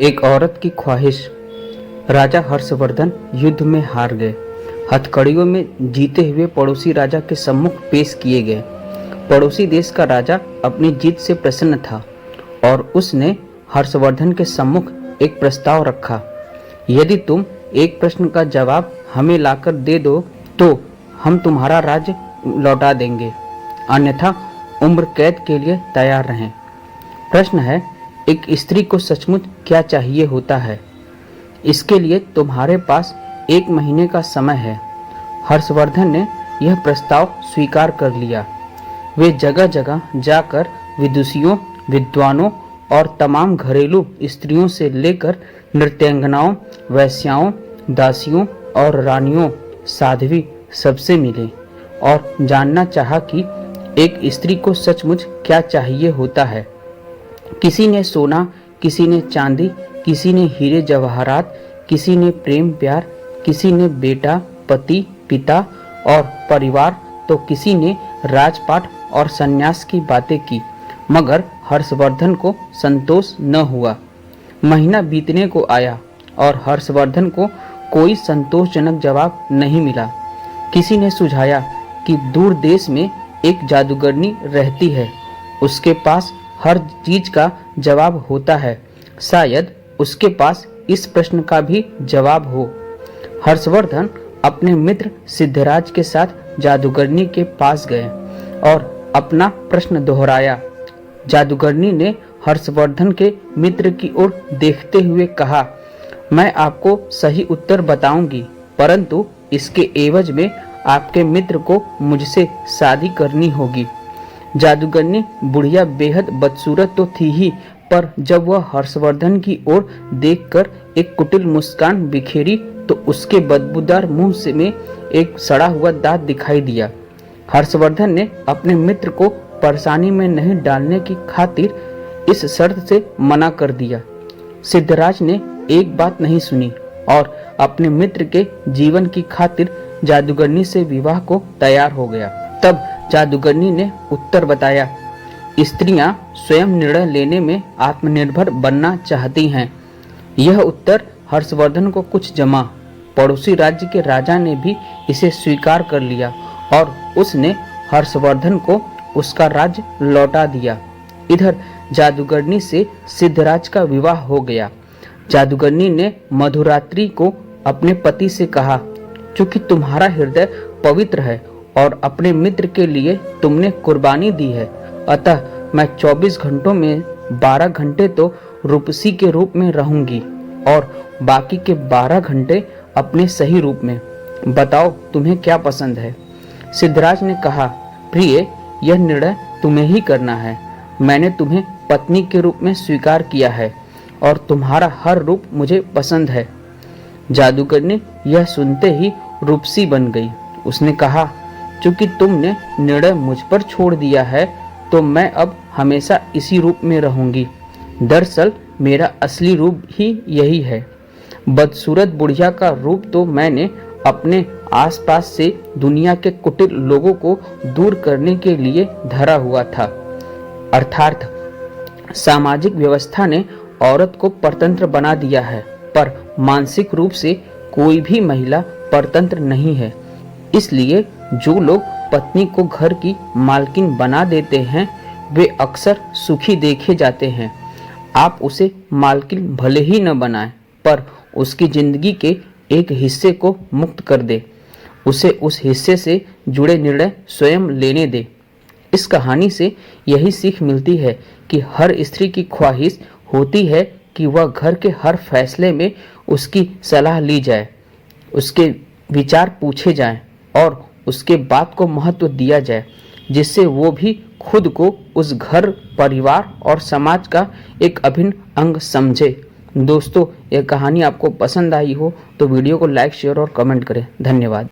एक औरत की ख्वाहिश। राजा हर्षवर्धन युद्ध में हार गए। हथकड़ियों में जीते हुए पड़ोसी राजा के सम्मुख पेश किए गए। पड़ोसी देश का राजा अपनी जीत से प्रसन्न था और उसने हर्षवर्धन के सम्मुख एक प्रस्ताव रखा। यदि तुम एक प्रश्न का जवाब हमें लाकर दे दो तो हम तुम्हारा राज्य लौटा देंगे, अन्यथा उम्र कैद के लिए तैयार रहें। प्रश्न है, एक स्त्री को सचमुच क्या चाहिए होता है? इसके लिए तुम्हारे पास 1 महीने का समय है। हर्षवर्धन ने यह प्रस्ताव स्वीकार कर लिया। वे जगह जगह जाकर विदुषियों, विद्वानों और तमाम घरेलू स्त्रियों से लेकर नृत्यांगनाओं, वैश्याओं, दासियों और रानियों, साध्वी सबसे मिले और जानना चाहा कि एक स्त्री को सचमुच क्या चाहिए होता है। किसी ने सोना, किसी ने चांदी, किसी ने हीरे जवाहरात, किसी ने प्रेम प्यार, किसी ने बेटा, पति, पिता और परिवार, तो किसी ने राजपाट और सन्यास की बातें की, मगर हर्षवर्धन को संतोष न हुआ। महीना बीतने को आया और हर्षवर्धन को कोई संतोषजनक जवाब नहीं मिला। किसी ने सुझाया कि दूर देश में एक जादूगरनी रहती है, उसके पास हर चीज का जवाब होता है, शायद उसके पास इस प्रश्न का भी जवाब हो। हर्षवर्धन अपने मित्र सिद्धराज के साथ जादूगरनी के पास गए और अपना प्रश्न दोहराया। जादूगरनी ने हर्षवर्धन के मित्र की ओर देखते हुए कहा, मैं आपको सही उत्तर बताऊंगी, परंतु इसके एवज में आपके मित्र को मुझसे शादी करनी होगी। जादूगरनी बुढ़िया बेहद बदसूरत तो थी ही, पर जब वह हर्षवर्धन की ओर देखकर एक कुटिल मुस्कान बिखेरी तो उसके बदबूदार मुंह से में एक सड़ा हुआ दांत दिखाई दिया। हर्षवर्धन ने अपने मित्र को परेशानी में नहीं डालने की खातिर इस शर्त से मना कर दिया। सिद्धराज ने एक बात नहीं सुनी और अपने मित्र के जीवन की खातिर जादूगरनी से विवाह को तैयार हो गया। तब जादूगरनी ने उत्तर बताया, स्त्रियां स्वयं निर्णय लेने में आत्मनिर्भर बनना चाहती हैं। यह उत्तर हर्षवर्धन को कुछ जमा। पड़ोसी राज्य के राजा ने भी इसे स्वीकार कर लिया और उसने हर्षवर्धन को उसका राज्य लौटा दिया। इधर जादूगरनी से सिद्धराज का विवाह हो गया। जादूगरनी ने मधुरात्रि को अपने पति से कहा, चूंकि तुम्हारा हृदय पवित्र है और अपने मित्र के लिए तुमने कुर्बानी दी है, अतः मैं 24 घंटों में 12 घंटे तो रूपसी के रूप में रहूंगी और बाकी के 12 घंटे अपने सही रूप में। बताओ तुम्हें क्या पसंद है? सिद्धराज ने कहा, प्रिय, यह निर्णय तुम्हें ही करना है। मैंने तुम्हें पत्नी के रूप में स्वीकार किया है और तुम्हारा हर रूप मुझे पसंद है। जादूगरनी यह सुनते ही रूपसी बन गई। उसने कहा, चूंकि तुमने निर्णय मुझ पर छोड़ दिया है तो मैं अब हमेशा इसी रूप में रहूंगी। दरअसल मेरा असली रूप ही यही है। बदसूरत बुढ़िया का रूप तो मैंने अपने आसपास से दुनिया के कुटिल लोगों को दूर करने के लिए धरा हुआ था। अर्थात सामाजिक व्यवस्था ने औरत को परतंत्र बना दिया है, पर मानसिक रूप से कोई भी महिला परतंत्र नहीं है। इसलिए जो लोग पत्नी को घर की मालकिन बना देते हैं वे अक्सर सुखी देखे जाते हैं। आप उसे मालकिन भले ही न बनाएं, पर उसकी जिंदगी के एक हिस्से को मुक्त कर दे, उसे उस हिस्से से जुड़े निर्णय स्वयं लेने दे। इस कहानी से यही सीख मिलती है कि हर स्त्री की ख्वाहिश होती है कि वह घर के हर फैसले में उसकी सलाह ली जाए, उसके विचार पूछे जाएं और उसके बात को महत्व दिया जाए, जिससे वो भी खुद को उस घर, परिवार और समाज का एक अभिन्न अंग समझे। दोस्तों, यह कहानी आपको पसंद आई हो तो वीडियो को लाइक, शेयर और कमेंट करें। धन्यवाद।